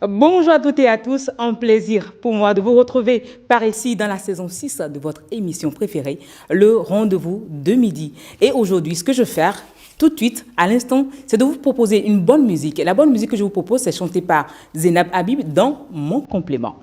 Bonjour à toutes et à tous, un plaisir pour moi de vous retrouver par ici dans la saison 6 de votre émission préférée, le rendez-vous de midi. Et aujourd'hui, ce que je vais faire tout de suite, à l'instant, c'est de vous proposer une bonne musique. Et la bonne musique que je vous propose, c'est chantée par Zainab Habib dans Mon complément.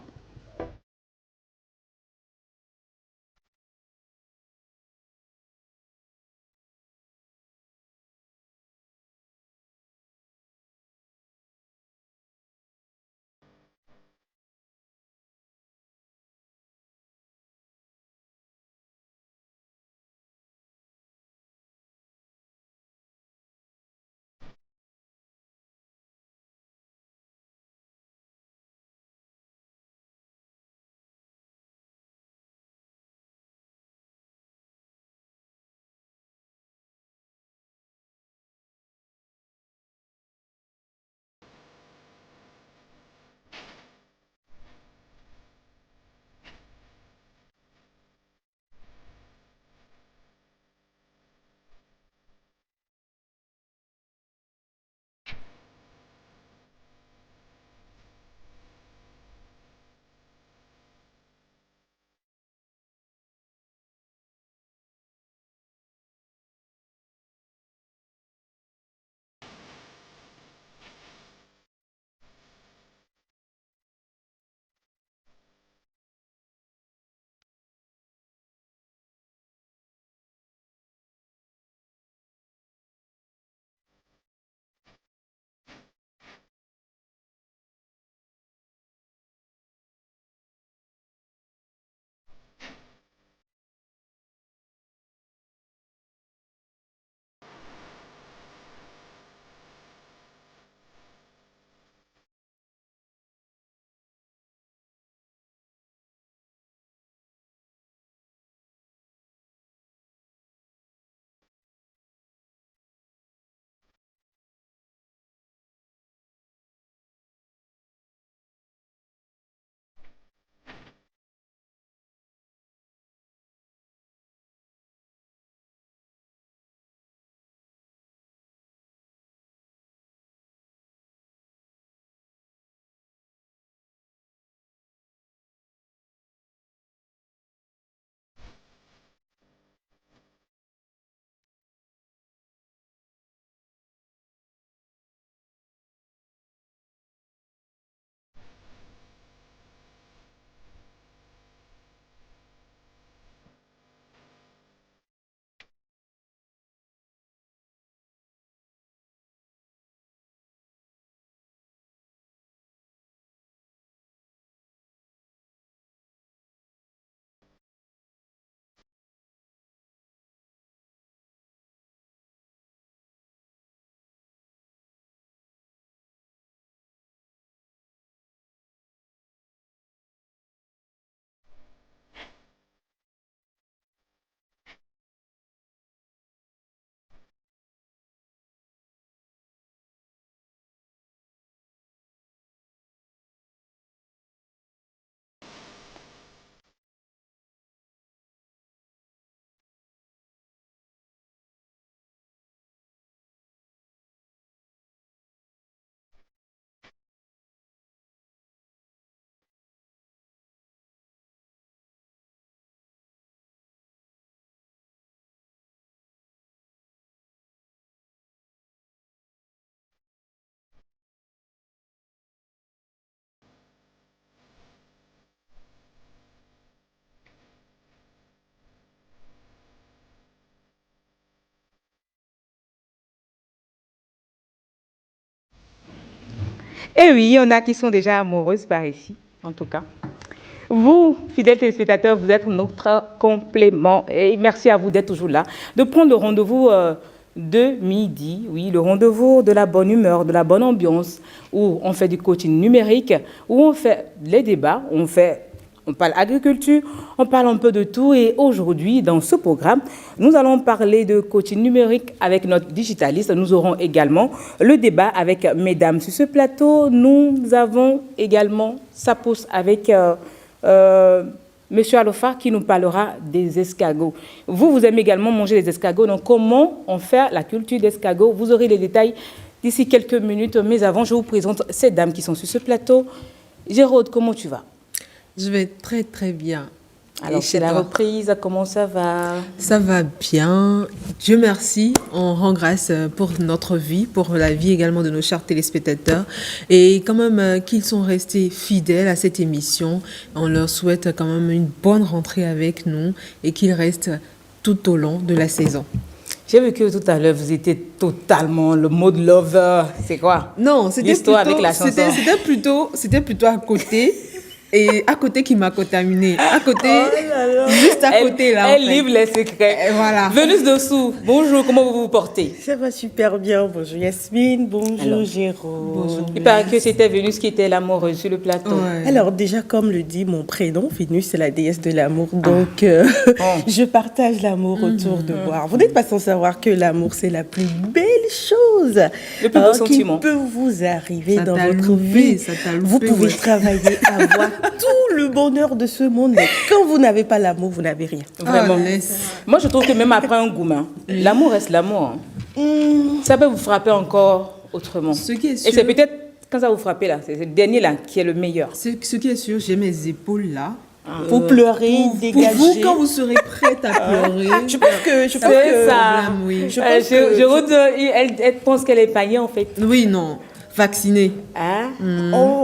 Eh oui, il y en a qui sont déjà amoureuses par ici, en tout cas. Vous, fidèles téléspectateurs, vous êtes notre complément. Et merci à vous d'être toujours là, de prendre le rendez-vous de midi, oui, le rendez-vous de la bonne humeur, de la bonne ambiance, où on fait du coaching numérique, où on fait les débats, on parle agriculture, on parle un peu de tout. Et aujourd'hui, dans ce programme, nous allons parler de coaching numérique avec notre digitaliste. Nous aurons également le débat avec mesdames sur ce plateau. Nous avons également Sapous avec Monsieur Alofa qui nous parlera des escargots. Vous aimez également manger les escargots. Donc, comment on fait la culture d'escargots? Vous aurez les détails d'ici quelques minutes. Mais avant, je vous présente ces dames qui sont sur ce plateau. Géraude, comment tu vas? Je vais très très bien. Alors, c'est la reprise, comment ça va? Ça va bien. Dieu merci. On rend grâce pour notre vie, pour la vie également de nos chers téléspectateurs. Et quand même qu'ils sont restés fidèles à cette émission. On leur souhaite quand même une bonne rentrée avec nous et qu'ils restent tout au long de la saison. J'ai vu que tout à l'heure, vous étiez totalement le mode lover. C'est quoi? Non, c'était l'histoire plutôt, avec la chanson. c'était plutôt à côté. Et à côté qui m'a contaminé. À côté, juste à côté là. Elle livre les secrets. Et voilà. Venus dessous, bonjour, comment vous vous portez? Ça va super bien. Bonjour Yasmine, bonjour Jérôme. Bonjour. Il paraît que c'était Vénus qui était l'amoureuse sur le plateau. Ouais. Alors déjà, comme le dit mon prénom, Vénus, c'est la déesse de l'amour. Donc, je partage l'amour autour de moi. Vous n'êtes pas sans savoir que l'amour, c'est la plus belle chose Le plus beau sentiment qui peut vous arriver Ça dans t'a votre loupé, vie. ça t'a loupé, Vous pouvez ouais. travailler, avoir tout le bonheur de ce monde. Mais quand vous n'avez pas l'amour, vous n'avez rien. Vraiment. Ah, laisse. Moi, je trouve que même après un goût, l'amour reste l'amour. Ça peut vous frapper encore autrement. Ce qui est Et sûr, c'est peut-être quand ça vous frappe là, c'est le dernier là qui est le meilleur. ce qui est sûr, j'ai mes épaules là. Pour pleurer, dégager. Pour vous, quand vous serez prête à pleurer. Je pense que... C'est ça. problème, oui. Je pense que- Jérôde, elle pense qu'elle est paillée en fait. Oui, non. Vacciné. Hein?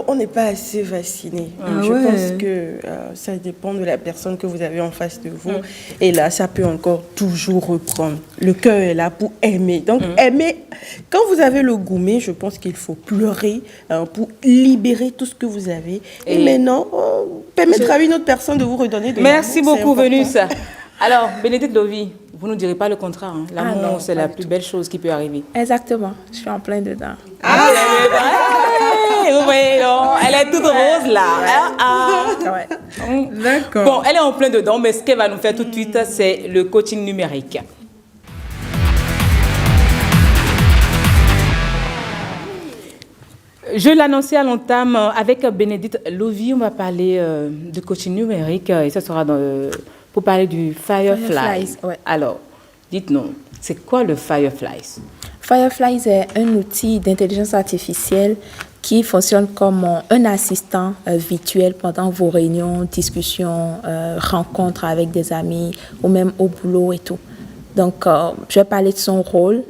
On n'est pas assez vacciné. Ah Je ouais. pense que ça dépend de la personne que vous avez en face de vous. Et là, ça peut encore toujours reprendre. Le cœur est là pour aimer. Donc, aimer, quand vous avez le gourmet, je pense qu'il faut pleurer pour libérer tout ce que vous avez. Et maintenant, permettre à une autre personne de vous redonner de Merci l'amour, beaucoup, c'est important. Vénus. Alors, Bénédicte Lovy, vous ne direz pas le contraire. Hein. non, L'amour, c'est pas la du plus tout. belle chose qui peut arriver. Exactement, je suis en plein dedans. Vous voyez, non, elle est toute rose là. Ouais. D'accord. Bon, elle est en plein dedans, mais ce qu'elle va nous faire tout de suite, c'est le coaching numérique. Je l'annonçais à l'entame avec Bénédicte Lovy, on va parler de coaching numérique et ça sera pour parler du Fireflies. Fireflies, ouais. Alors, dites-nous, c'est quoi le Fireflies? Fireflies est un outil d'intelligence artificielle qui fonctionne comme un assistant virtuel pendant vos réunions, discussions, rencontres avec des amis ou même au boulot et tout. Donc, je vais parler de son rôle.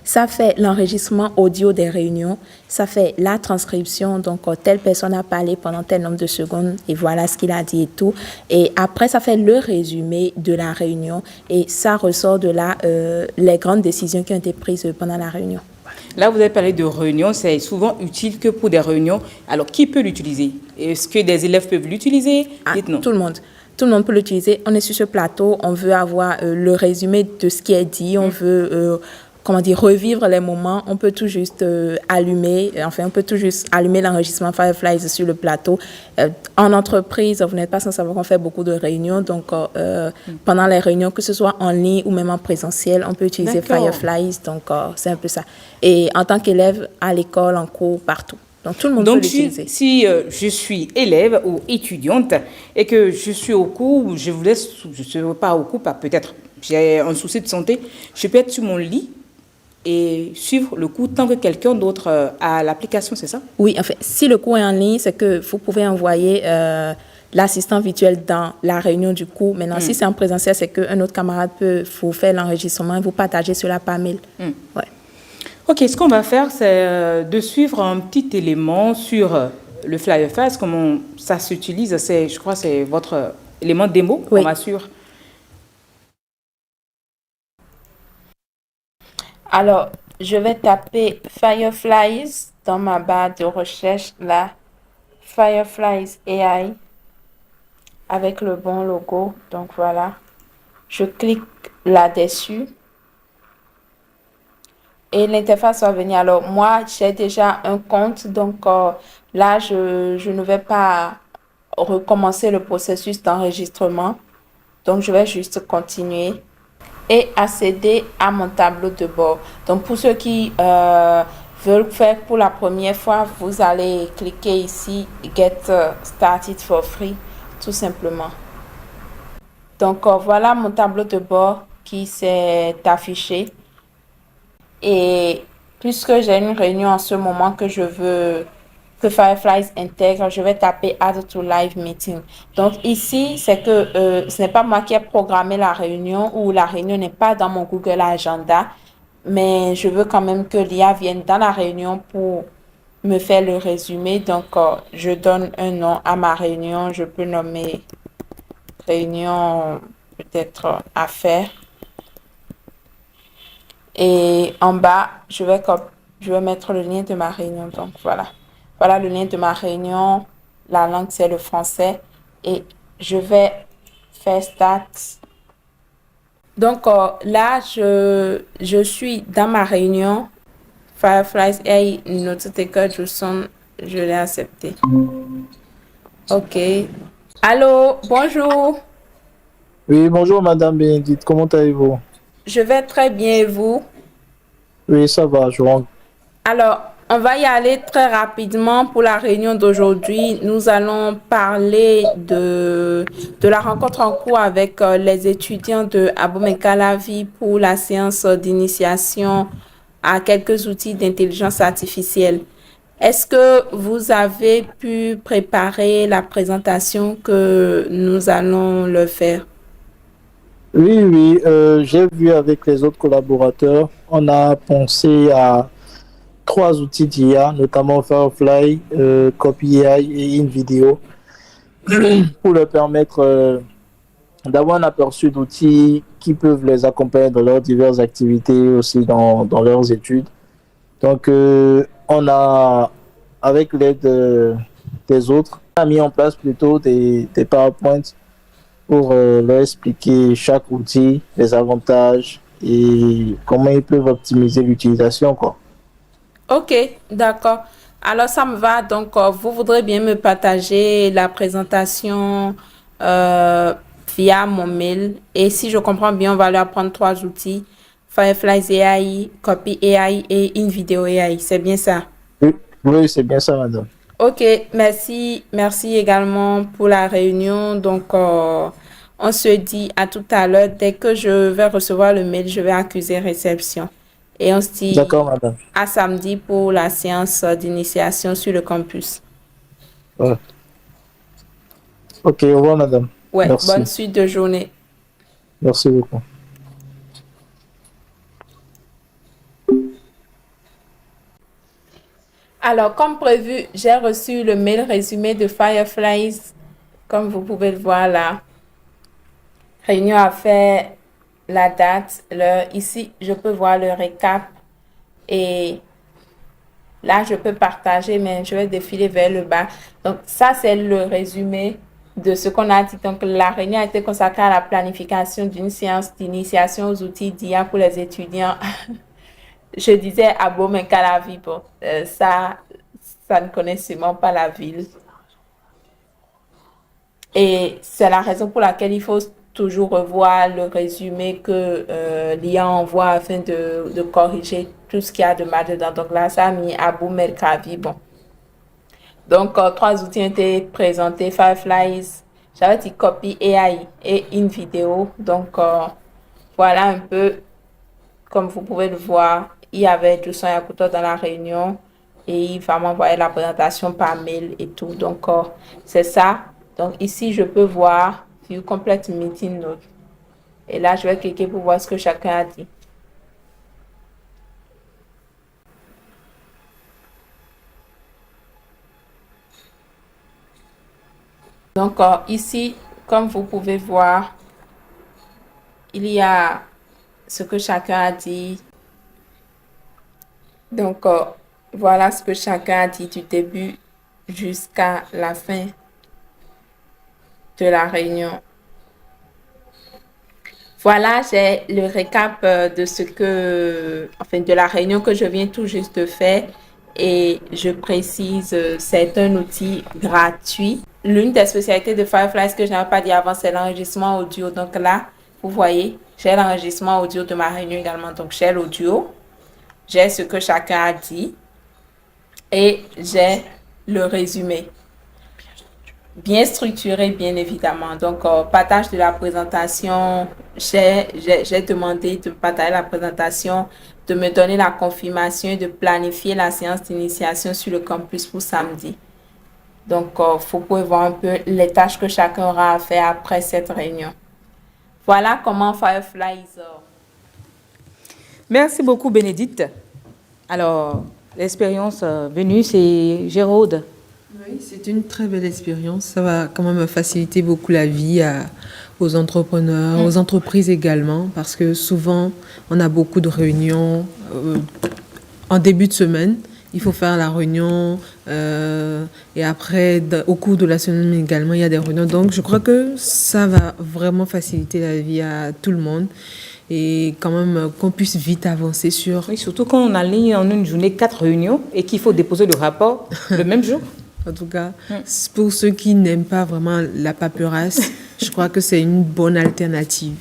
Ça fait l'enregistrement audio des réunions. Ça fait la transcription. Donc, telle personne a parlé pendant tel nombre de secondes et voilà ce qu'il a dit et tout. Et après, ça fait le résumé de la réunion. Et ça ressort de là les grandes décisions qui ont été prises pendant la réunion. Là, vous avez parlé de réunions, c'est souvent utile que pour des réunions. Alors, qui peut l'utiliser? Est-ce que des élèves peuvent l'utiliser? Dites-nous. Tout le monde. Tout le monde peut l'utiliser. On est sur ce plateau, on veut avoir le résumé de ce qui est dit, on veut revivre les moments. On peut tout juste allumer l'enregistrement Fireflies sur le plateau. En entreprise, vous n'êtes pas sans savoir qu'on fait beaucoup de réunions. Donc, pendant les réunions, que ce soit en ligne ou même en présentiel, on peut utiliser D'accord. Fireflies. Donc, c'est un peu ça. Et en tant qu'élève, à l'école, en cours, partout. Donc, tout le monde peut Donc, l'utiliser. si je suis élève ou étudiante et que je suis au cours, ou je ne suis pas au cours, peut-être j'ai un souci de santé, je peux être sur mon lit et suivre le cours tant que quelqu'un d'autre a l'application, c'est ça? Oui, en fait, si le cours est en ligne, c'est que vous pouvez envoyer l'assistant virtuel dans la réunion du cours. Maintenant, si c'est en présentiel, c'est qu'un autre camarade peut vous faire l'enregistrement et vous partager cela par mail. Ouais. Ok, ce qu'on va faire, c'est de suivre un petit élément sur le Fireflies, comment ça s'utilise. Je crois que c'est votre élément démo Oui. qu'on va suivre. Alors, je vais taper Fireflies dans ma barre de recherche, là. Fireflies AI avec le bon logo. Donc, voilà. Je clique là-dessus. Et l'interface va venir. Alors, moi, j'ai déjà un compte. Donc, là, je ne vais pas recommencer le processus d'enregistrement. Donc, je vais juste continuer et accéder à mon tableau de bord. Donc, pour ceux qui veulent faire pour la première fois, vous allez cliquer ici « Get started for free », tout simplement. Donc, voilà mon tableau de bord qui s'est affiché. Et puisque j'ai une réunion en ce moment que je veux que Fireflies intègre, je vais taper Add to Live Meeting. Donc ici, c'est que ce n'est pas moi qui ai programmé la réunion ou la réunion n'est pas dans mon Google Agenda, mais je veux quand même que l'IA vienne dans la réunion pour me faire le résumé. Donc, je donne un nom à ma réunion. Je peux nommer réunion peut-être affaires. Et en bas, je vais mettre le lien de ma réunion. Donc, voilà. Voilà le lien de ma réunion. La langue, c'est le français. Et je vais faire Start. Donc, là, je suis dans ma réunion. Fireflies AI noté que je l'ai accepté. OK. Allô, bonjour. Oui, bonjour Madame Bénédicte, comment allez-vous? Je vais très bien et vous? Oui, ça va, je rentre. Alors, on va y aller très rapidement pour la réunion d'aujourd'hui. Nous allons parler de la rencontre en cours avec les étudiants de Abomey-Calavi pour la séance d'initiation à quelques outils d'intelligence artificielle. Est-ce que vous avez pu préparer la présentation que nous allons leur faire? Oui, oui, j'ai vu avec les autres collaborateurs, on a pensé à 3 outils d'IA, notamment Firefly, Copy AI et InVideo, pour leur permettre d'avoir un aperçu d'outils qui peuvent les accompagner dans leurs diverses activités, aussi dans leurs études. Donc, on a, avec l'aide des autres, on a mis en place plutôt des PowerPoints pour leur expliquer chaque outil, les avantages et comment ils peuvent optimiser l'utilisation, quoi. OK, d'accord. Alors, ça me va. Donc, vous voudrez bien me partager la présentation via mon mail. Et si je comprends bien, on va leur prendre 3 outils. Fireflies AI, Copy AI et InVideo AI. C'est bien ça? Oui, oui, c'est bien ça, madame. OK, merci. Merci également pour la réunion. Donc, on se dit à tout à l'heure. Dès que je vais recevoir le mail, je vais accuser réception. Et on se dit D'accord, madame. à samedi pour la séance d'initiation sur le campus. Ouais. Ok, au revoir, madame. Ouais, Merci. bonne suite de journée. Merci beaucoup. Alors, comme prévu, j'ai reçu le mail résumé de Fireflies, comme vous pouvez le voir là. Réunion a fait la date, l'heure. Ici, je peux voir le récap et là, je peux partager, mais je vais défiler vers le bas. Donc, ça, c'est le résumé de ce qu'on a dit. Donc, la réunion a été consacrée à la planification d'une séance d'initiation aux outils d'IA pour les étudiants. Je disais à Abomey-Calavi, bon, ça ne connaît sûrement pas la ville. Et c'est la raison pour laquelle il faut toujours revoir le résumé que l'IA envoie afin de corriger tout ce qu'il y a de mal dedans. Donc là, ça a mis Abomey-Calavi, bon. Donc, 3 outils ont été présentés, Fireflies, j'avais dit Copy AI et InVideo. Donc, voilà un peu, comme vous pouvez le voir, il y avait Jousson Yakuto dans la réunion et il va m'envoyer la présentation par mail et tout. Donc, c'est ça. Donc, ici, je peux voir View Complete Meeting Note. Et là, je vais cliquer pour voir ce que chacun a dit. Donc, ici, comme vous pouvez voir, il y a ce que chacun a dit. Donc, voilà ce que chacun a dit du début jusqu'à la fin de la réunion. Voilà, j'ai le récap de de la réunion que je viens tout juste de faire. Et je précise, c'est un outil gratuit. L'une des spécialités de Fireflies que je n'avais pas dit avant, c'est l'enregistrement audio. Donc là, vous voyez, j'ai l'enregistrement audio de ma réunion également. Donc, j'ai l'audio, j'ai ce que chacun a dit et j'ai le résumé. bien structuré, bien évidemment. Donc, partage de la présentation, j'ai demandé de partager la présentation, de me donner la confirmation et de planifier la séance d'initiation sur le campus pour samedi. Donc, vous pouvez voir un peu les tâches que chacun aura à faire après cette réunion. Voilà comment Firefly sort. Merci beaucoup, Bénédicte. Alors, l'expérience venue, c'est Géraude. Oui, c'est une très belle expérience. Ça va quand même faciliter beaucoup la vie aux entrepreneurs, aux entreprises également, parce que souvent, on a beaucoup de réunions en début de semaine. Il faut faire la réunion et après, au cours de la semaine également, il y a des réunions. Donc, je crois que ça va vraiment faciliter la vie à tout le monde et quand même qu'on puisse vite avancer sur... Oui, surtout quand on aligne en une journée 4 réunions et qu'il faut déposer le rapport le même jour. En tout cas, pour ceux qui n'aiment pas vraiment la paperasse, je crois que c'est une bonne alternative.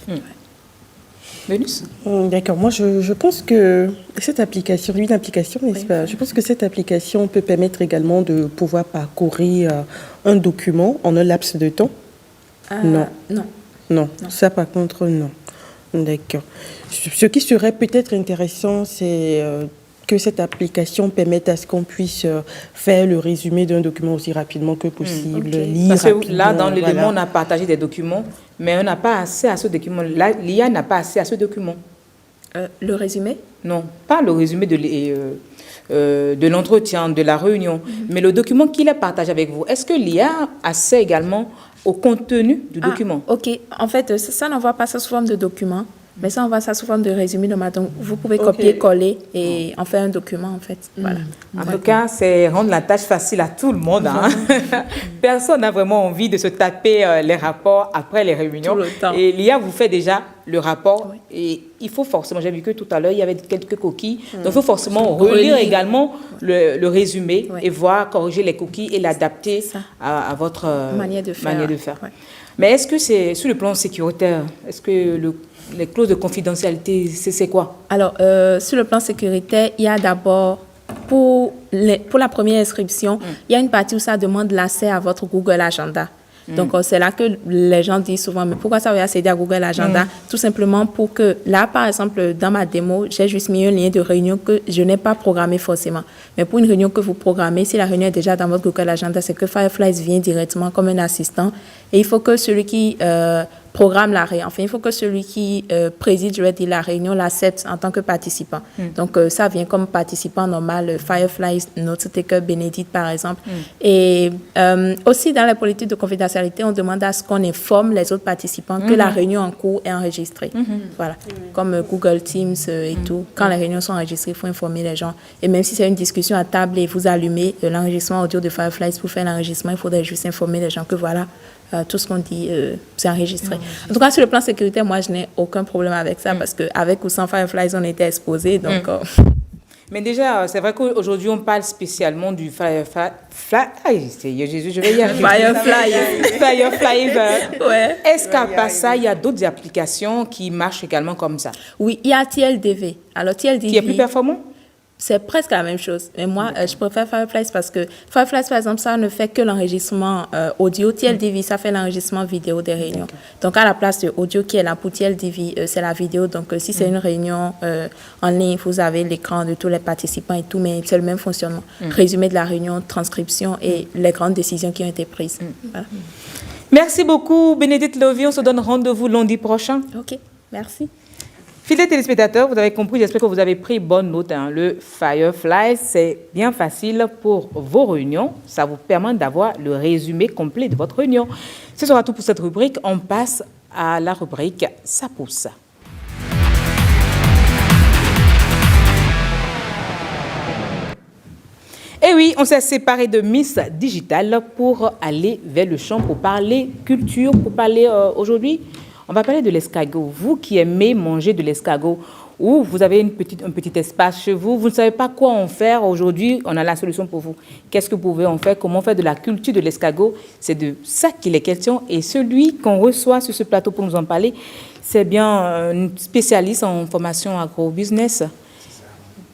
Vénus? D'accord. Moi, je pense que cette application, une application, n'est-ce pas? Je pense que cette application peut permettre également de pouvoir parcourir un document en un laps de temps. Non. Non. Ça, par contre, non. D'accord. Ce qui serait peut-être intéressant, c'est que cette application permette à ce qu'on puisse faire le résumé d'un document aussi rapidement que possible, lire Parce que rapidement, là, dans l'élément, voilà. on a partagé des documents, mais on n'a pas accès à ce document. Là, l'IA n'a pas accès à ce document. Le résumé? Non, pas le résumé de l'entretien, de la réunion, mais le document qu'il a partagé avec vous. Est-ce que l'IA a accès également au contenu du document? Ok. En fait, ça n'envoie pas ça sous forme de document, mais ça envoie ça sous forme de résumé. Donc, vous pouvez copier-coller et en faire un document, en fait. Voilà. En tout cas, c'est rendre la tâche facile à tout le monde. Hein. Personne n'a vraiment envie de se taper les rapports après les réunions. Tout le temps. Et l'IA vous fait déjà le rapport. Oui. Et il faut forcément, j'ai vu que tout à l'heure, il y avait quelques coquilles. Donc, il faut forcément relire également le résumé et voir, corriger les coquilles et l'adapter à votre manière de faire. Ouais. Mais est-ce que c'est sur le plan sécuritaire, est-ce que les clauses de confidentialité, c'est quoi? Alors, sur le plan sécuritaire, il y a d'abord, pour la première inscription, il y a une partie où ça demande l'accès à votre Google Agenda. Donc, c'est là que les gens disent souvent, mais pourquoi ça va accéder à Google Agenda? Tout simplement pour que, là, par exemple, dans ma démo, j'ai juste mis un lien de réunion que je n'ai pas programmé forcément. Mais pour une réunion que vous programmez, si la réunion est déjà dans votre Google Agenda, c'est que Firefly vient directement comme un assistant. Et il faut que celui qui programme la réunion, enfin, il faut que celui qui préside, je vais dire, la réunion l'accepte en tant que participant. Donc, ça vient comme participant normal. Firefly, notre taker Bénédicte, par exemple. Et aussi, dans la politique de confidentialité, on demande à ce qu'on informe les autres participants que la réunion en cours est enregistrée. Voilà. Comme Google Teams et tout. Quand les réunions sont enregistrées, il faut informer les gens. Et même si c'est une discussion à table et vous allumez l'enregistrement audio de Firefly pour faire l'enregistrement, il faudrait juste informer les gens que voilà, tout ce qu'on dit, c'est enregistré. En tout cas, sur le plan sécuritaire, moi, je n'ai aucun problème avec ça parce qu'avec ou sans Firefly, on était exposés. Donc, Mais déjà, c'est vrai qu'aujourd'hui, on parle spécialement du Firefly. Jésus, je vais y arriver. Firefly. Ouais. Est-ce qu'à part ça, il y a d'autres applications qui marchent également comme ça? Oui, il y a TLDV. Alors, TLDV... Qui est plus performant? C'est presque la même chose. Mais moi, je préfère Firefly parce que Firefly, par exemple, ça ne fait que l'enregistrement audio. TLDV, ça fait l'enregistrement vidéo des réunions. Okay. Donc, à la place de audio qui est là pour TLDV, c'est la vidéo. Donc, si c'est une réunion en ligne, vous avez l'écran de tous les participants et tout, mais c'est le même fonctionnement. Résumé de la réunion, transcription et les grandes décisions qui ont été prises. Voilà. Merci beaucoup, Bénédicte Lovie. On se donne rendez-vous lundi prochain. OK, merci. Fidèles téléspectateurs, vous avez compris, j'espère que vous avez pris bonne note. Hein. Le Firefly, c'est bien facile pour vos réunions. Ça vous permet d'avoir le résumé complet de votre réunion. Ce sera tout pour cette rubrique. On passe à la rubrique « Ça pousse ». Et oui, on s'est séparé de Miss Digital pour aller vers le champ, pour parler culture, pour parler aujourd'hui... On va parler de l'escargot. Vous qui aimez manger de l'escargot, ou vous avez un petit espace chez vous, vous ne savez pas quoi en faire. Aujourd'hui, on a la solution pour vous. Qu'est-ce que vous pouvez en faire? Comment faire de la culture de l'escargot? C'est de ça qu'il est question. Et celui qu'on reçoit sur ce plateau pour nous en parler, c'est bien un spécialiste en formation agro-business.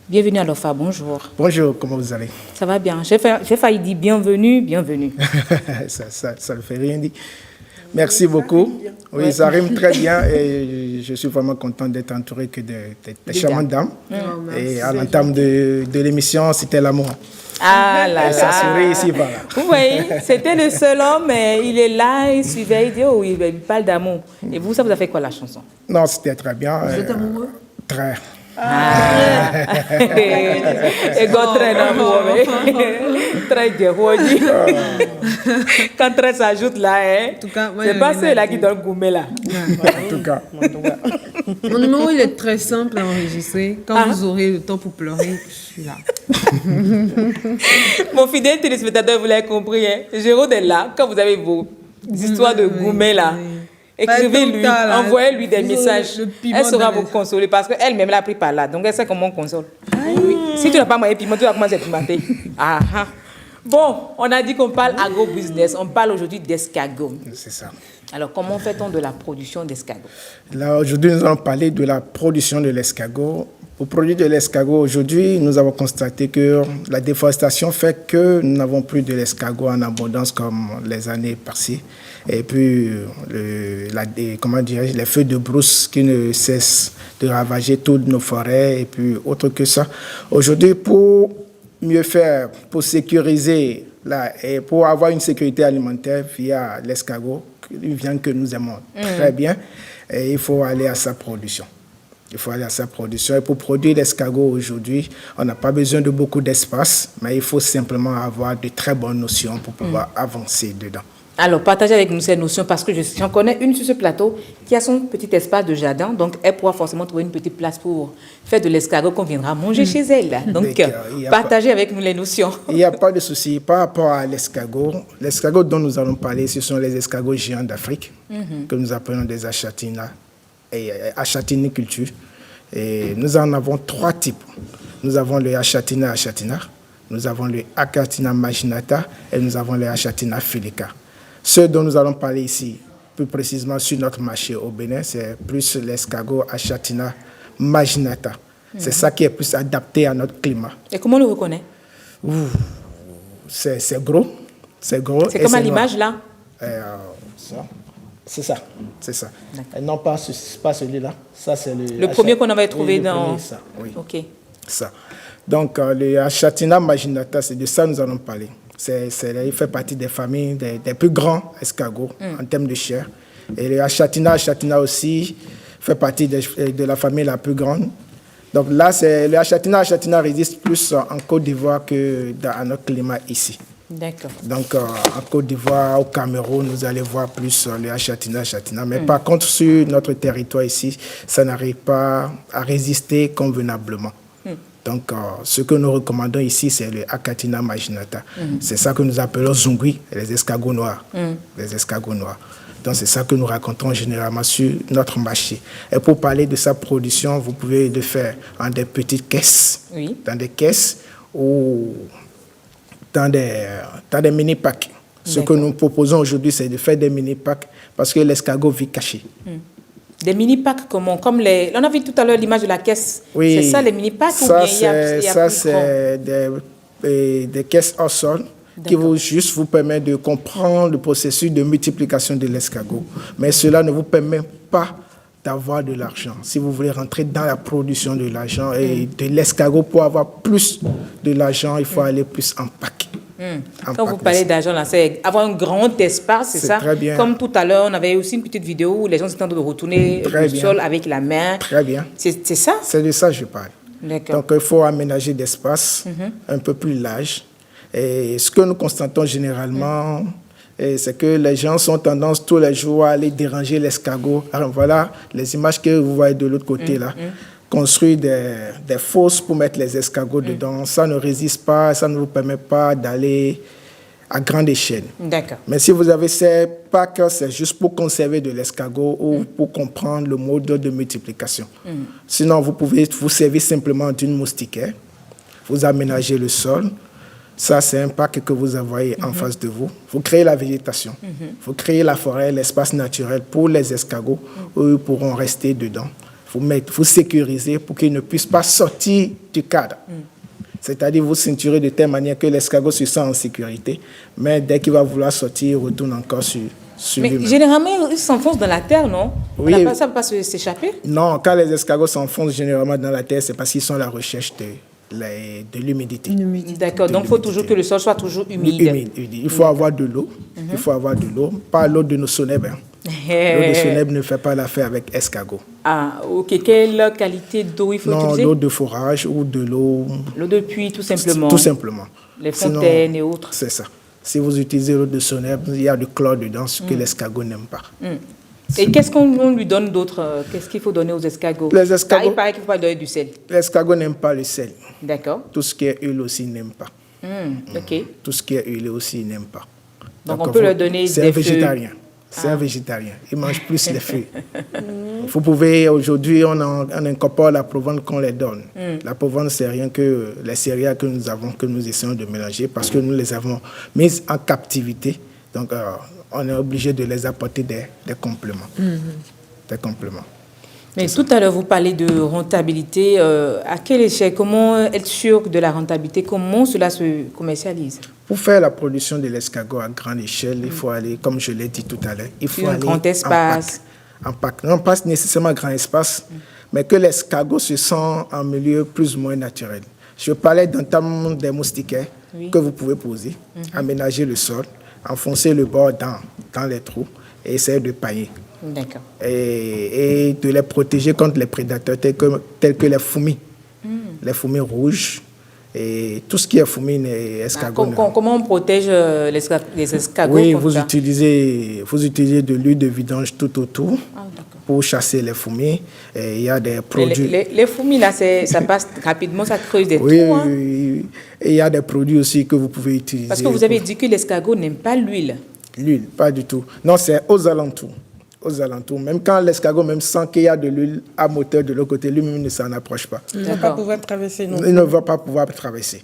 Bienvenue à l'OFA, bonjour. Bonjour, comment vous allez? Ça va bien. J'ai failli dire bienvenue, bienvenue. ça ne fait rien dire. Merci beaucoup. Oui, ça rime très bien et je suis vraiment content d'être entouré que de charmantes dames. Et à l'entame de l'émission, c'était l'amour. Ah là Et ça là. sourit ici, voilà. Vous voyez, c'était le seul homme, mais il est là, il suivait, il dit, oh, il parle d'amour. Et vous, ça vous a fait quoi la chanson? Non, c'était très bien. Vous êtes amoureux? Très. Ah. Et God très d'amour, mais très bien. Quand très s'ajoute là, hein, tout cas, moi, c'est pas il ceux-là m'a qui dit. donnent gourmet là. En tout cas. Mon numéro, il est très simple à enregistrer. Quand vous aurez le temps pour pleurer, je suis là. Mon fidèle téléspectateur, vous l'avez compris, hein? Jérôme est là. Quand vous avez vos histoires de gourmet là, écrivez-lui, envoyez-lui des messages. le piment Elle saura dans vous consoler parce qu'elle-même l'a pris par là. Donc elle sait comment on console. Oui. Si tu n'as pas moyen de piment, tu vas commencer à pimenter. Ah, ah. Bon, on a dit qu'on parle agro-business. On parle aujourd'hui d'escargot. C'est ça. Alors, comment fait-on de la production d'escargot? Là, aujourd'hui, nous allons parler de la production de l'escargot. Pour produire de l'escargot, aujourd'hui, nous avons constaté que la déforestation fait que nous n'avons plus de l'escargot en abondance comme les années passées. Et puis, les feux de brousse qui ne cessent de ravager toutes nos forêts et puis autre que ça. Aujourd'hui, pour mieux faire, pour sécuriser et pour avoir une sécurité alimentaire via l'escargot, une viande que nous aimons très bien, et il faut aller à sa production. Il faut aller à sa production. Et pour produire l'escargot aujourd'hui, on n'a pas besoin de beaucoup d'espace, mais il faut simplement avoir de très bonnes notions pour pouvoir avancer dedans. Alors, partagez avec nous ces notions parce que j'en connais une sur ce plateau qui a son petit espace de jardin. Donc, elle pourra forcément trouver une petite place pour faire de l'escargot qu'on viendra manger chez elle. Donc, partagez avec nous les notions. Il n'y a pas de souci. Par rapport à l'escargot dont nous allons parler, ce sont les escargots géants d'Afrique, que nous appelons des achatines et achatiniculture. Et nous en avons 3 types. Nous avons le achatina achatina, nous avons le achatina marginata et nous avons le achatina filica. Ceux dont nous allons parler ici, plus précisément sur notre marché au Bénin, c'est plus l'escargot achatina marginata. C'est ça qui est plus adapté à notre climat. Et comment on le reconnaît? C'est gros. C'est gros. C'est comme à l'image là? C'est ça. Et non pas celui-là. Ça, c'est le premier qu'on avait trouvé dans... Ça, oui. Ok. Ça. Donc, le achatina marginata, c'est de ça que nous allons parler. Il fait partie des familles des plus grands escargots en termes de chair. Et le achatina aussi fait partie de la famille la plus grande. Donc là, le achatina résiste plus en Côte d'Ivoire que dans notre climat ici. D'accord. Donc, en Côte d'Ivoire, au Cameroun, vous allez voir plus le achatina. Mais par contre, sur notre territoire ici, ça n'arrive pas à résister convenablement. Donc, ce que nous recommandons ici, c'est le achatina marginata. C'est ça que nous appelons zungui, les escargots noirs. Les escargots noirs. Donc, c'est ça que nous racontons généralement sur notre marché. Et pour parler de sa production, vous pouvez le faire en des petites caisses, dans des caisses ou dans des mini-packs. Ce que nous proposons aujourd'hui, c'est de faire des mini-packs parce que l'escargot vit caché. Des mini-packs comment? Comme on a vu tout à l'heure l'image de la caisse. Oui. C'est ça les mini-packs ou bien il y a ça, plus c'est des caisses hors sol qui vont juste vous permettre de comprendre le processus de multiplication de l'escargot. Mais cela ne vous permet pas d'avoir de l'argent. Si vous voulez rentrer dans la production de l'argent et de l'escargot, pour avoir plus de l'argent, il faut aller plus en pack. Quand vous parlez d'argent, là, c'est avoir un grand espace, c'est ça? Très bien. Comme tout à l'heure, on avait aussi une petite vidéo où les gens étaient en train de retourner le sol avec la main. Très bien. C'est ça? C'est de ça que je parle. D'accord. Donc, il faut aménager d'espace un peu plus large. Et ce que nous constatons généralement, c'est que les gens ont tendance tous les jours à aller déranger l'escargot. Alors, voilà les images que vous voyez de l'autre côté là. Construire des fosses pour mettre les escargots dedans. Ça ne résiste pas, ça ne vous permet pas d'aller à grande échelle. D'accord. Mais si vous avez ces packs, c'est juste pour conserver de l'escargot ou pour comprendre le mode de multiplication. Sinon, vous pouvez vous servir simplement d'une moustiquaire. Vous aménagez le sol. Ça, c'est un pack que vous envoyez en face de vous. Vous créez la végétation. Vous créez la forêt, l'espace naturel pour les escargots où ils pourront rester dedans. Vous sécuriser pour qu'il ne puisse pas sortir du cadre. C'est-à-dire vous ceinturez de telle manière que l'escargot se sent en sécurité, mais dès qu'il va vouloir sortir, il retourne encore sur Mais lui-même. généralement, ils s'enfoncent dans la terre, non? Oui. Ça ne peut pas s'échapper? Non, quand les escargots s'enfoncent généralement dans la terre, c'est parce qu'ils sont à la recherche de l'humidité. D'accord, donc il faut toujours que le sol soit toujours humide. Il faut avoir de l'eau. Il faut avoir de l'eau. Pas l'eau de nos sonèbres. L'eau de sonèbre ne fait pas l'affaire avec escargot. Ah, ok. Quelle qualité d'eau il faut Non, utiliser? l'eau de forage ou de l'eau... L'eau de pluie, tout simplement. Tout simplement. Les fontaines Sinon, et autres. C'est ça. Si vous utilisez l'eau de sonèbre, il y a du chlore dedans, ce que l'escargot n'aime pas. Et qu'est-ce qu'on lui donne d'autre? Qu'est-ce qu'il faut donner aux escargots? Les escargots- Ah, il paraît qu'il ne faut pas donner du sel. L'escargot n'aime pas le sel. D'accord. Tout ce qui est huile aussi, il n'aime pas. Ok. Tout ce qui est huile aussi, il n'aime pas. Donc, on peut leur donner C'est des un végétarien. C'est un végétarien. Il mange plus les feuilles. Vous pouvez, aujourd'hui, on incorpore la provence qu'on les donne. La provence, c'est rien que les céréales que nous avons, que nous essayons de mélanger parce que nous les avons mises en captivité. Donc, on est obligé de les apporter des compléments. Des compléments. Mais tout à l'heure, vous parlez de rentabilité. À quelle échelle? Comment être sûr de la rentabilité? Comment cela se commercialise? Pour faire la production de l'escargot à grande échelle, il faut aller, comme je l'ai dit tout à l'heure, il faut Sur un aller grand espace. en pack. Non, pas nécessairement grand espace, mais que l'escargot se sent en milieu plus ou moins naturel. Je parlais d'un tam des moustiquaires que vous pouvez poser, aménager le sol, enfoncer le bord dans les trous et essayer de pailler. D'accord. Et de les protéger contre les prédateurs tels que les fourmis. Les fourmis rouges et tout ce qui est fourmis et escargots. Comment on protège les escargots Oui, contre vous ça? utilisez de l'huile de vidange tout autour pour chasser les fourmis. Et il y a des produits... Les fourmis, là, ça passe rapidement, ça creuse des Oui, trous. Hein? oui. Et il y a des produits aussi que vous pouvez utiliser. Parce que vous avez dit que l'escargot n'aime pas l'huile. L'huile, pas du tout. Non, c'est aux alentours. Aux alentours. Même quand l'escargot même sent qu'il y a de l'huile à moteur de l'autre côté, lui-même ne s'en approche pas. Il ne va pas pouvoir traverser. Non. Il ne va pas pouvoir traverser.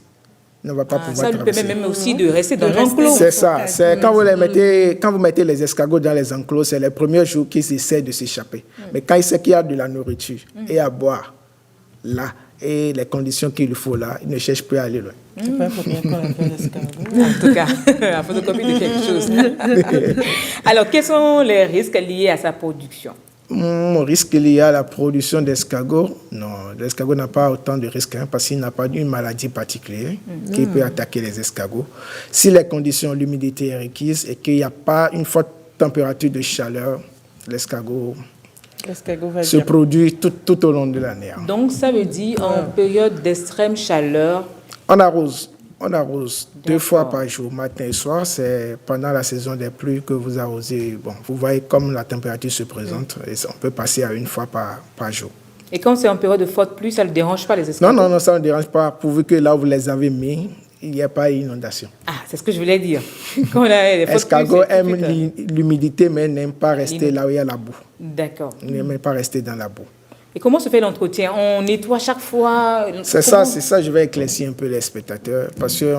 Il ne va pas pouvoir Ça lui traverser. permet même aussi de rester dans l'enclos. C'est ça. C'est quand vous mettez les escargots dans les enclos, c'est les premiers jours qu'ils essaient de s'échapper. Mais quand il sait qu'il y a de la nourriture et à boire là, et les conditions qu'il lui faut là, il ne cherche plus à aller loin. C'est pas pour bien qu'on appelle l'escargot. En tout cas, la photocopie de quelque chose. Alors, quels sont les risques liés à sa production? Mon risque lié à la production d'escargots, non, l'escargot n'a pas autant de risques parce qu'il n'a pas une maladie particulière qui peut attaquer les escargots. Si les conditions, l'humidité est requise et qu'il n'y a pas une forte température de chaleur, l'escargot Va se bien. produit tout au long de l'année. Donc, ça veut dire en période d'extrême chaleur. On arrose 2 fois par jour, matin et soir. C'est pendant la saison des pluies que vous arrosez. Bon, vous voyez comme la température se présente. Et on peut passer à 1 fois par jour. Et quand c'est en période de forte pluie, ça ne dérange pas les escargots? Non, ça ne dérange pas, pourvu que là où vous les avez mis, il n'y a pas inondation. Ah, c'est ce que je voulais dire. Quand on a les fortes L'escargot pluies, c'est aime tout de suite, l'humidité, mais n'aime pas rester là où il y a la boue. D'accord. Il n'aime pas rester dans la boue. Et comment se fait l'entretien? On nettoie chaque fois? C'est ça, je vais éclaircir un peu les spectateurs. Parce que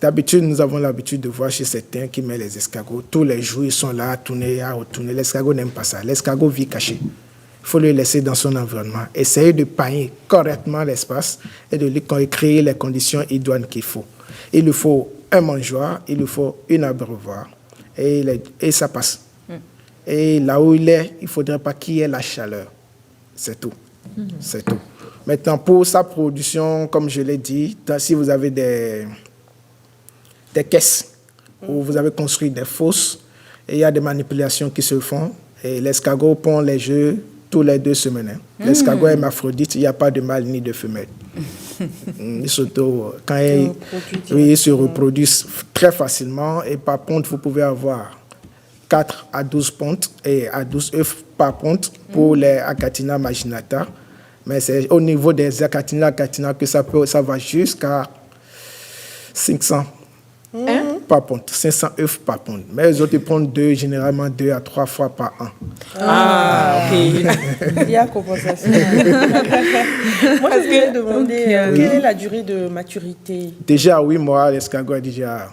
d'habitude, nous avons l'habitude de voir chez certains qui mettent les escargots. Tous les jours, ils sont là à tourner, à retourner. L'escargot n'aime pas ça. L'escargot vit caché. Il faut le laisser dans son environnement. Essayer de pailler correctement l'espace et de lui créer les conditions idoines qu'il faut. Il lui faut un mangeoire, il lui faut une abreuvoir. Et ça passe. Et là où il est, il ne faudrait pas qu'il y ait la chaleur. C'est tout. C'est tout. Maintenant, pour sa production, comme je l'ai dit, si vous avez des caisses où vous avez construit des fosses, et il y a des manipulations qui se font, et l'escargot pond les œufs tous les 2 semaines. L'escargot est hermaphrodite, il n'y a pas de mâle ni de femelle. Il se reproduisent très facilement, et par contre, vous pouvez avoir 4 à 12 pontes et à 12 œufs par ponte pour les Achatina marginata. Mais c'est au niveau des Achatina que ça va jusqu'à 500 par ponte, 500 œufs par ponte. Mais les autres, ils prennent généralement 2 à 3 fois par an. Ah, ok. Il y a compensation. Moi, je voulais demander quelle est la durée de maturité? Déjà, 8 mois, l'escargot est déjà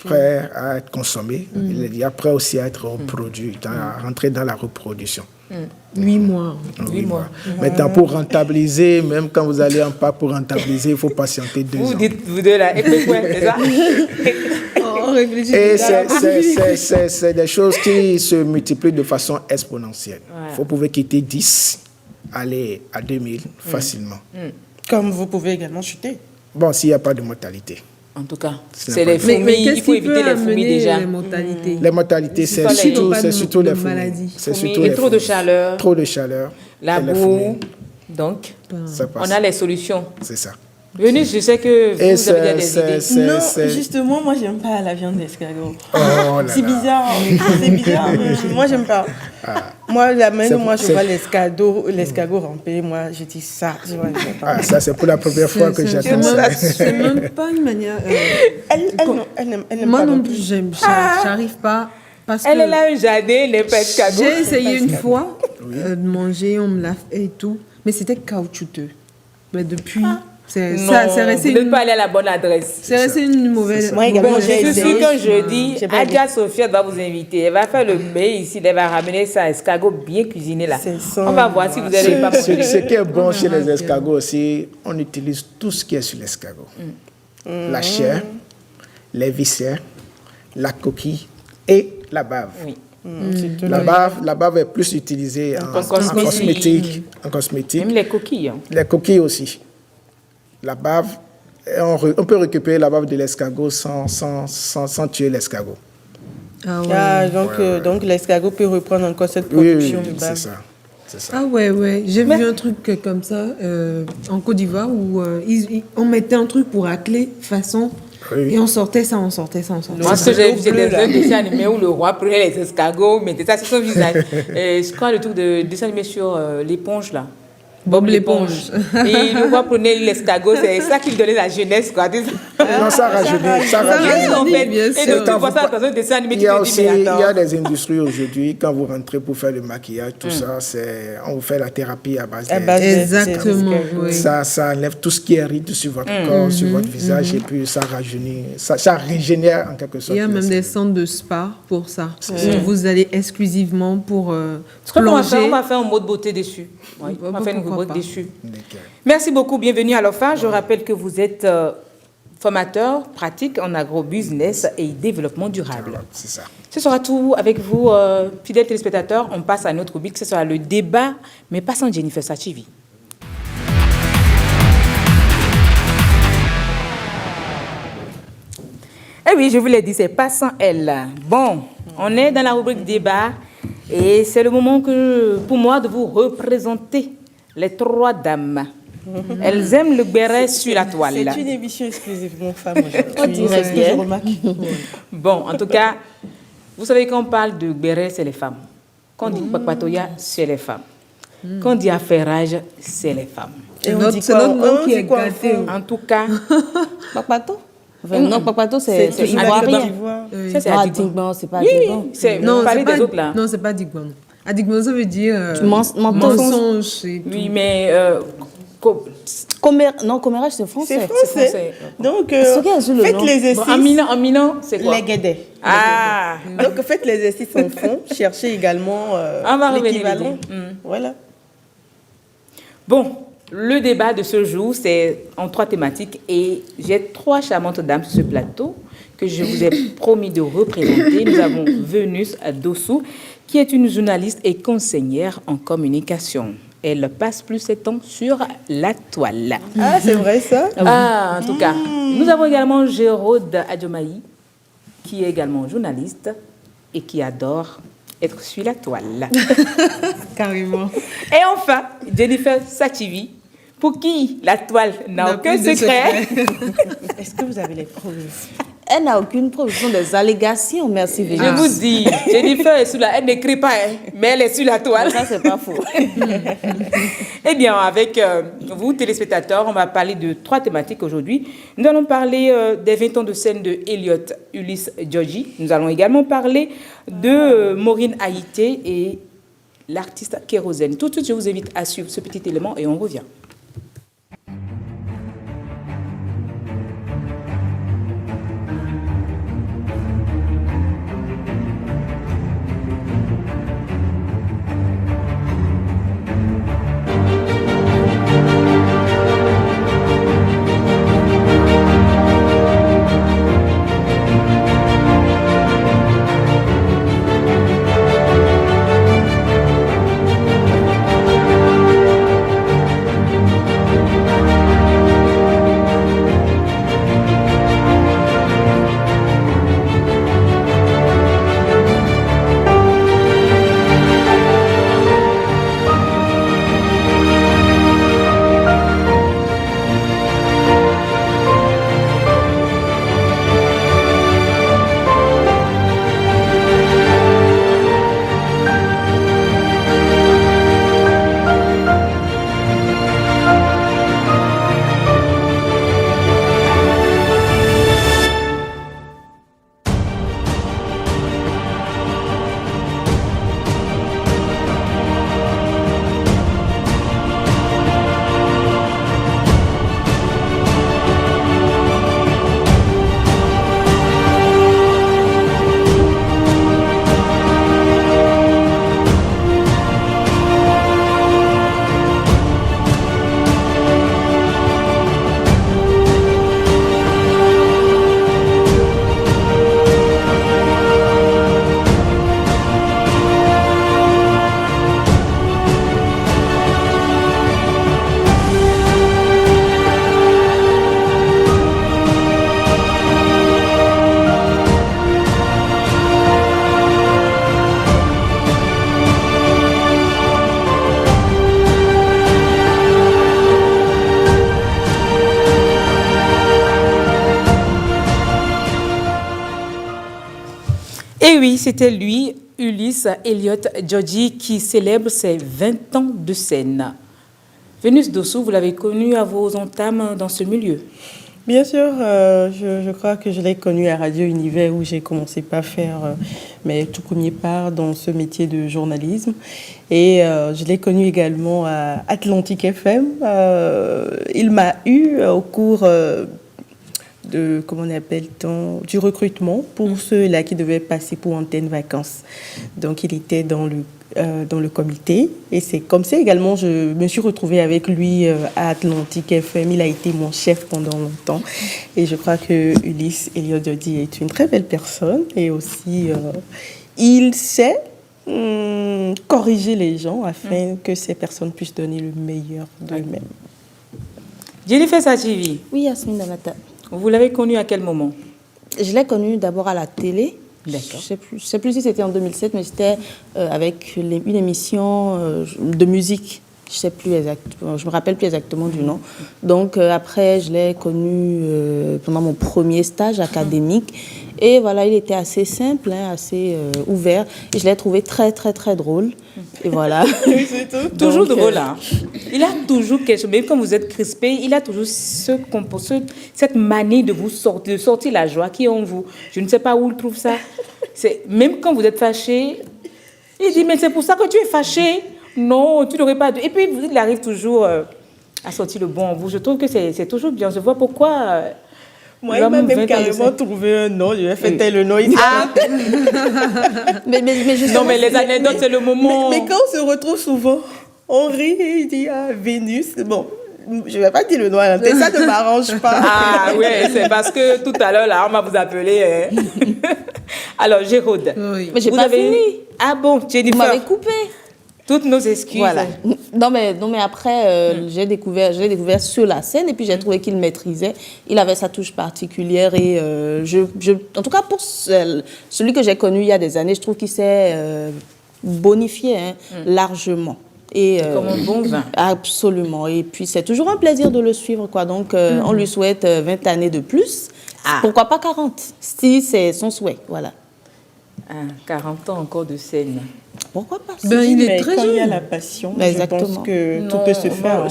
prêt à être consommé. Il est prêt aussi à être reproduit, à rentrer dans la reproduction. 8 mois. 8 mois. Maintenant, pour rentabiliser, même quand vous allez en pas pour rentabiliser, il faut patienter 2 ans. Vous dites, vous deux là, et puis quoi, c'est ça? On réfléchit. Et c'est des choses qui se multiplient de façon exponentielle. Ouais. Vous pouvez quitter 10, aller à 2000 facilement. Comme vous pouvez également chuter. Bon, s'il n'y a pas de mortalité. En tout cas, C'est c'est les n'importe fourmis, qu'est-ce il faut qui peut éviter les fourmis amener déjà. les mortalités? Les mortalités, c'est pas les- surtout, pas c'est de- surtout de les fourmis. maladies. C'est Fourmis surtout et les trop de fourmis. chaleur, Trop de chaleur. la et les boue. fourmis, Donc, ça passe. on a les solutions. C'est ça. Venus, je sais que Et vous avez déjà des idées. Non, justement, moi, j'aime pas la viande d'escargot. Oh là C'est là. bizarre. C'est bizarre. mais moi, j'aime pas. Moi, la C'est- même, moi, je c'est- vois l'escargot rampé. Moi, je dis ça. Je vois, j'aime pas. Ah, ça, c'est pour la première fois que C'est j'attends ça. c'est même pas une manière. Elle n'aime Moi pas. non plus, j'arrive pas. Parce Elle que est là, un jardin, les escargots. j'ai essayé une fois de manger, on me l'a fait et tout, mais c'était caoutchouteux. Mais depuis, c'est Non, resté vous n'êtes une, pas allé à la bonne adresse. c'est resté une mauvaise. Moi également, Bon, j'ai je suis essayé. sûre qu'un jeudi, J'ai pas aimé. Adia Sophia va vous inviter. Elle va faire le mets ici, elle va ramener ça escargot bien cuisiné là. C'est ça. On va voir si vous n'allez pas Ce qui est bon chez les escargots aussi, on utilise tout ce qui est sur l'escargot. La chair, les viscères, la coquille et la bave. Oui. La bave est plus utilisée en cosmétique. En cosmétique. Même les coquilles. Hein. Les coquilles aussi. La bave, on peut récupérer la bave de l'escargot sans tuer l'escargot. Ah ouais. Ah, donc l'escargot peut reprendre encore cette Oui, production oui, de c'est bave. ça. C'est ça. Ah ouais. J'ai vu un truc comme ça en Côte d'Ivoire où on mettait un truc pour racler façon Oui. et on sortait ça. Moi, ce que j'ai vu, c'était un dessin animé où le roi prenait les escargots, mettait ça sur son visage. Je crois le truc de dessin animé sur l'éponge là. Bob l'éponge. Et le roi prenait l'escargot, c'est ça qui lui donnait la jeunesse quoi. Non, ça rajeunit. Ça rajeunit. En fait, bien et sûr. donc tu vois ça dans un dessin animé, Il tu y a te aussi dis, mais attends. des industries aujourd'hui, quand vous rentrez pour faire le maquillage, tout ça, on vous fait la thérapie à base À des- base de- Exactement. des- Oui. Ça enlève tout ce qui est ride sur votre corps, sur votre visage, et puis ça rajeunit, ça régénère en quelque sorte. Il y a même des centres de spa pour ça. Où vous allez exclusivement pour Je crois qu'on va plonger. faire un mode beauté dessus. Oui, on va faire une Pourquoi rubrique pas. dessus. Nickel. Merci beaucoup, bienvenue à l'OFA. Je rappelle que vous êtes formateur pratique en agrobusiness et développement durable. C'est ça. Ce sera tout avec vous, fidèles téléspectateurs. On passe à notre rubrique, ce sera le débat, mais pas sans Jennifer Sachivi. Eh oui, je vous l'ai dit, c'est pas sans elle. Bon, on est dans la rubrique débat et c'est le moment pour moi de vous représenter les trois dames. Elles aiment le béret sur la toile. C'est une émission exclusivement femme On aujourd'hui. dirait C'est ce que je bien. remarque. Bon, en tout cas, vous savez, quand on parle de béret, c'est les femmes. Quand on dit Pakpatoya, c'est les femmes. Quand on dit affairage, c'est les femmes. Et on Notre- dit c'est quoi? notre nom On qui dit est quoi, gâté. enfant? En tout cas, Papato Non, Papato, c'est C'est ivoirien. ivoire. ça c'est Ah, Adigban. Digban, c'est pas Oui, Digban. oui, c'est Non, vous parlez c'est pas, des autres là. non, c'est pas Digban. Adigban, ça veut dire Mensonge. mensonge. et tout. Oui, mais Non, commérage, c'est français. C'est français. français. Donc, Ce qui est sur le faites nom. les bon, exercices. en minant, c'est quoi? Les guédets. Ah, Donc, faites les exercices en fond. Cherchez également On va revenir l'équivalent. dessus. Voilà. bon, le débat de ce jour, c'est en trois thématiques et j'ai trois charmantes dames sur ce plateau que je vous ai promis de représenter. Nous avons Vénus Dossou, qui est une journaliste et conseillère en communication. Elle passe plus ses temps sur la toile. Ah, c'est vrai ça? Ah, en tout cas, nous avons également Géraude Adjomaï, qui est également journaliste et qui adore être sur la toile. Carrément. Et enfin, Jennifer Sachivi, pour qui la toile n'a N'a aucun plus de secret. Est-ce que vous avez les preuves? Elle n'a aucune preuve, ce sont des allégations, merci Je Vénus. vous dis, Jennifer est sur la... Elle n'écrit pas, hein, mais elle est sur la toile. Ça, c'est pas faux. Eh bien, avec vous, téléspectateurs, on va parler de trois thématiques aujourd'hui. Nous allons parler des 20 ans de scène de Elliot Ulysse Georgie. Nous allons également parler de Maureen Haïté et l'artiste Kérosène. Tout de suite, je vous invite à suivre ce petit élément et on revient. Et oui, c'était lui, Ulysse Elliott Djodji, qui célèbre ses 20 ans de scène. Vénus Dossou, vous l'avez connu à vos entames dans ce milieu? Bien sûr, je crois que je l'ai connu à Radio Univers où j'ai commencé par faire mes tout premiers pas dans ce métier de journalisme. Et je l'ai connu également à Atlantique FM. Il m'a eu au cours de, comment on appelle-t-on, du recrutement pour ceux-là qui devaient passer pour Antenne Vacances. Donc, il était dans le comité. Et c'est comme ça également, je me suis retrouvée avec lui à Atlantique FM. Il a été mon chef pendant longtemps. Et je crois que Ulysse Elliott Djodji est une très belle personne. Et aussi, il sait corriger les gens afin que ces personnes puissent donner le meilleur d'eux-mêmes. Jennifer Sativi, Oui, Yasmine Damata. vous l'avez connu à quel moment? Je l'ai connu d'abord à la télé. D'accord. Je sais plus si c'était en 2007, mais c'était avec une émission de musique. Je sais plus exactement, je me rappelle plus exactement du nom. Donc après, je l'ai connu pendant mon premier stage académique. Et voilà, il était assez simple, assez ouvert. Et je l'ai trouvé très, très, très drôle. Et voilà. Toujours drôle, hein. Il a toujours quelque chose, même quand vous êtes crispé, il a toujours cette manie de sortir la joie qui est en vous. Je ne sais pas où il trouve ça. Même quand vous êtes fâché, il dit, mais c'est pour ça que tu es fâché. Non, tu n'aurais pas dû. Et puis, il arrive toujours à sortir le bon en vous. Je trouve que c'est toujours bien. Je vois pourquoi... Moi, il m'a même carrément trouvé un nom. Je lui ai fait tel le nom. Il dit, mais non, mais les anecdotes, c'est le moment. Mais quand on se retrouve souvent, on rit et il dit Vénus. Bon, je ne vais pas dire le nom à l'antenne, ça ne m'arrange pas. Ah oui, c'est parce que tout à l'heure, là, on va vous appeler. Alors, Géraude. Oui. Mais j'ai pas fini. Ah bon, Vous Jennifer. m'avez coupé. Toutes nos excuses. Voilà. Non, mais après, j'ai découvert sur la scène et puis j'ai trouvé qu'il maîtrisait. Il avait sa touche particulière et en tout cas, pour celui que j'ai connu il y a des années, je trouve qu'il s'est bonifié largement. Et, Comme un bon vin. Absolument. Et puis, c'est toujours un plaisir de le suivre, quoi. Donc, on lui souhaite 20 années de plus. Ah. Pourquoi pas 40, si c'est son souhait, voilà. 40 ans encore de scène. Pourquoi pas? Il est Mais très quand il y a jeune. la passion, Exactement. je pense que tout Non, peut se faire.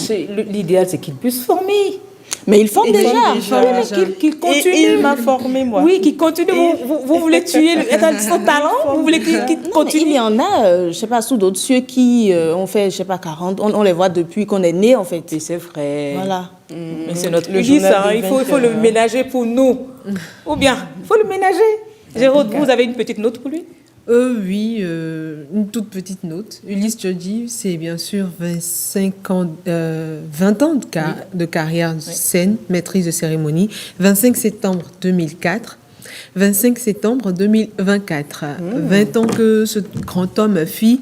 L'idéal, c'est qu'il puisse former. Mais il forme Il déjà. forme déjà. Oui, mais qu'il continue. Et il m'a formé, moi. Oui, qu'il continue. Vous voulez tuer son talent? Vous voulez qu'il Non, mais continue? il y en a, je sais pas, sous d'autres cieux qui ont fait, je sais pas, 40. On les voit depuis qu'on est né, en fait. Et c'est vrai. Voilà. Mais c'est notre Le Ulysse, journal hein. des Il faut le vainqueurs. ménager pour nous. Ou bien, il faut le ménager. Jérôme, vous avez une petite note pour lui? Oui, une toute petite note. Ulysse Djodji, c'est bien sûr 20 ans de carrière scène, maîtrise de cérémonie. 25 septembre 2004, 25 septembre 2024. 20 ans que ce grand homme fit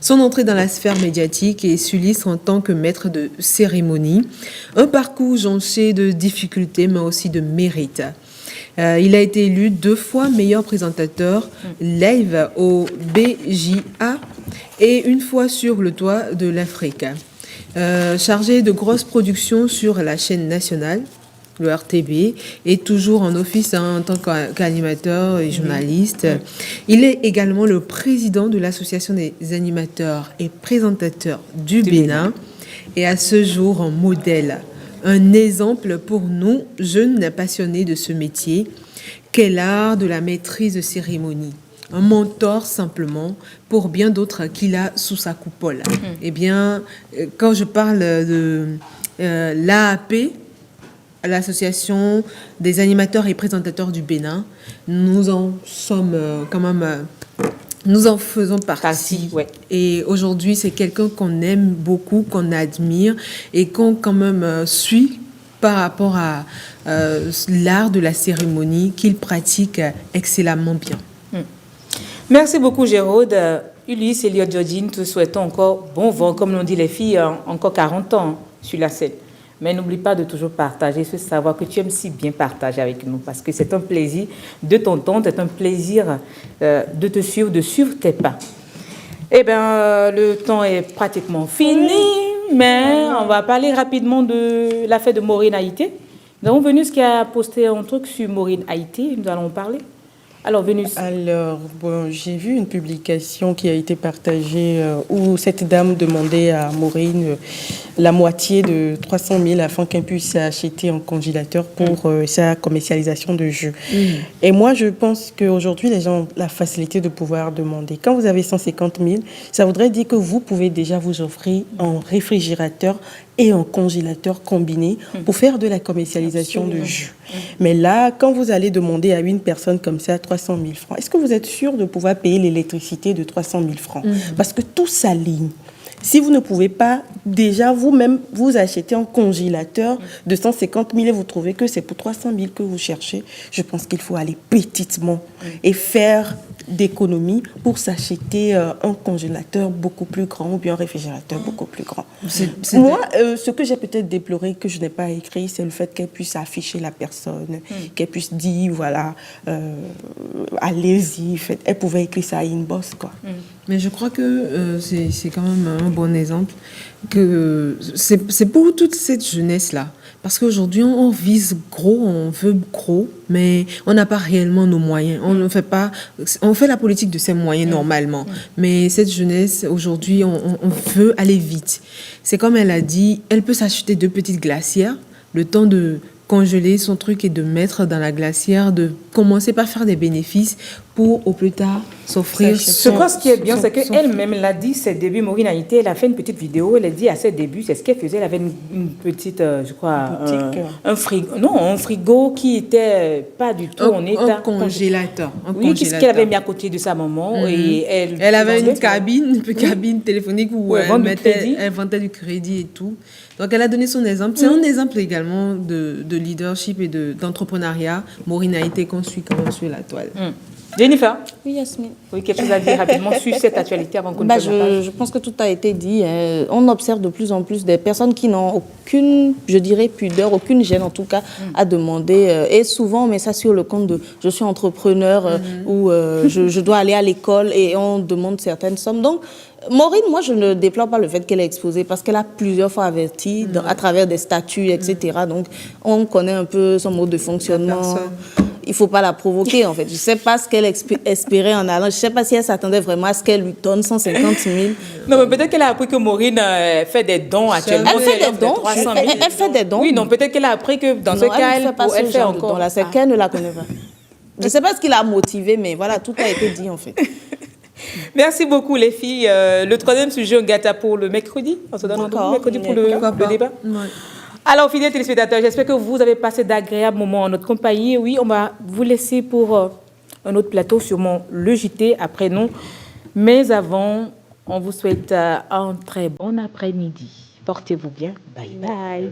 son entrée dans la sphère médiatique et s'Ulysse en tant que maître de cérémonie. Un parcours jonché de difficultés, mais aussi de mérite. Il a été élu 2 fois meilleur présentateur live au BJA et 1 fois sur le toit de l'Afrique. Chargé de grosses productions sur la chaîne nationale, le RTB, et toujours en office en tant qu'animateur et journaliste. Il est également le président de l'Association des animateurs et présentateurs du Bénin et à ce jour un modèle. Un exemple pour nous, jeunes passionnés de ce métier, qu'est l'art de la maîtrise de cérémonie. Un mentor simplement pour bien d'autres qu'il a sous sa coupole. Eh bien, quand je parle de l'AAP, l'Association des animateurs et présentateurs du Bénin, nous en sommes quand même... Nous en faisons partie. Ouais. Et aujourd'hui, c'est quelqu'un qu'on aime beaucoup, qu'on admire et qu'on quand même suit par rapport à l'art de la cérémonie qu'il pratique excellemment bien. Merci beaucoup, Géraude. Ulysse Elliott Djodji, nous te souhaitons encore bon vent, comme l'ont dit les filles, encore 40 ans sur la scène. Mais n'oublie pas de toujours partager ce savoir que tu aimes si bien partager avec nous, parce que c'est un plaisir de t'entendre, c'est un plaisir de te suivre, de suivre tes pas. Eh bien, le temps est pratiquement fini, mais on va parler rapidement de l'affaire de Maureen Haïté. Nous avons Vénus qui a posté un truc sur Maureen Haïté, nous allons en parler. Alors, Vénus. Alors, bon, j'ai vu une publication qui a été partagée où cette dame demandait à Maureen la moitié de 300 000 afin qu'elle puisse acheter un congélateur pour sa commercialisation de jeux. Et moi, je pense qu'aujourd'hui, les gens ont la facilité de pouvoir demander. Quand vous avez 150 000, ça voudrait dire que vous pouvez déjà vous offrir un réfrigérateur et un congélateur combiné pour faire de la commercialisation de jus. Mais là, quand vous allez demander à une personne comme ça 300 000 francs, est-ce que vous êtes sûr de pouvoir payer l'électricité de 300 000 francs? Parce que tout s'aligne. Si vous ne pouvez pas déjà vous-même vous acheter un congélateur de 150 000 et vous trouvez que c'est pour 300 000 que vous cherchez, je pense qu'il faut aller petitement et faire d'économies pour s'acheter un congélateur beaucoup plus grand ou bien un réfrigérateur beaucoup plus grand. Moi, ce que j'ai peut-être déploré, que je n'ai pas écrit, c'est le fait qu'elle puisse afficher la personne, qu'elle puisse dire, voilà, allez-y, elle pouvait écrire ça à inbox, quoi. Mais je crois que c'est quand même un bon exemple, que c'est pour toute cette jeunesse-là. Parce qu'aujourd'hui, on vise gros, on veut gros, mais on n'a pas réellement nos moyens. On fait la politique de ses moyens normalement. Mais cette jeunesse, aujourd'hui, on veut aller vite. C'est comme elle a dit, elle peut s'acheter 2 petites glacières, le temps de congeler son truc et de mettre dans la glacière, de commencer par faire des bénéfices pour au plus tard s'offrir. Je crois que ce qui est bien, c'est qu'elle-même l'a dit, ses débuts, Maureen Haïté, elle a fait une petite vidéo, elle a dit à ses débuts, c'est ce qu'elle faisait, elle avait une petite, je crois, un frigo qui était pas du tout en état. Un congélateur. Oui, qu'est-ce qu'elle avait mis à côté de sa maman. Et elle avait une cabine téléphonique où elle vendait du crédit et tout. Donc elle a donné son exemple. C'est un exemple également de leadership et d'entrepreneuriat. Maureen Haïté qu'on suit quand même sur la toile. Jennifer? Oui, Yasmine. Oui, quelque chose à dire rapidement sur cette actualité avant qu'on je pense que tout a été dit. On observe de plus en plus des personnes qui n'ont aucune, je dirais, pudeur, aucune gêne en tout cas, à demander. Et souvent, on met ça sur le compte de je suis entrepreneur ou je dois aller à l'école et on demande certaines sommes. Donc, Maureen, moi, je ne déplore pas le fait qu'elle est exposée parce qu'elle a plusieurs fois averti à travers des statuts, etc. Donc, on connaît un peu son mode de fonctionnement. Il ne faut pas la provoquer, en fait. Je ne sais pas ce qu'elle espérait en allant. Je ne sais pas si elle s'attendait vraiment à ce qu'elle lui donne 150 000. Non, mais peut-être qu'elle a appris que Maureen fait des dons actuellement. Elle fait des dons. Elle fait des dons. Oui, non, peut-être qu'elle a appris que dans ce cas, elle fait encore. C'est qu'elle ne la connaît pas. Je ne sais pas ce qui l'a motivée, mais voilà, tout a été dit, en fait. Merci beaucoup, les filles. Le troisième sujet, on gâte pour le mercredi. On se donne rendez-vous mercredi pour le débat. Ouais. Alors, fidèles téléspectateurs, j'espère que vous avez passé d'agréables moments en notre compagnie. Oui, on va vous laisser pour un autre plateau, sûrement le JT après nous. Mais avant, on vous souhaite un très bon après-midi. Portez-vous bien. Bye bye.